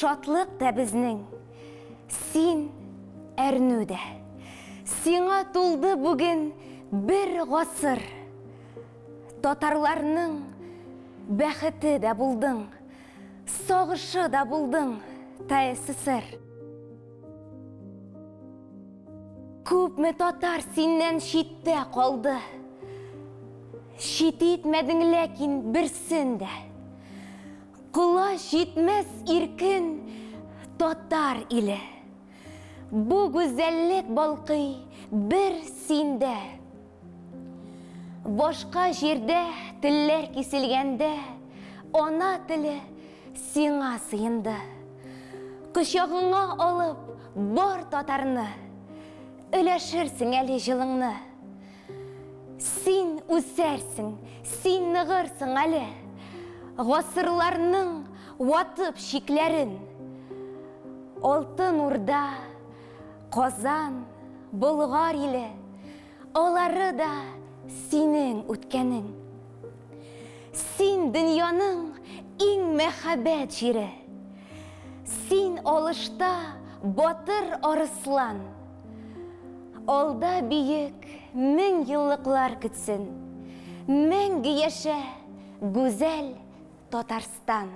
Шатлык да безнең, син әрнүдә. Сиңа тулды бүген бер гасыр. Татарларның бәхете дә булдың, сагышы да булдың, ТССР. Күпме татар синнән читтә калды. Чит итмәдең ләкин берсен дә. Кула җитмәс иркен татар иле. Бу гүзәллек балкый бер синдә. Башка җирдә телләр киселгәндә, ана теле сиңа сыенды. Кочагыңа алып бар татарны, өләшерсең әле җылыңны. Син үсәрсең, син ныгырсың әле, гасырларның ватып шикләрен. Алтын Урда, Казан, Болгар иле, алары да синең үткәнең. Син дөньяның иң мәхәббәт җире. Син алышта батыр арыслан. Алда биек мең еллыклар көтсен. Мәңге яшә гүзәл Татарстан.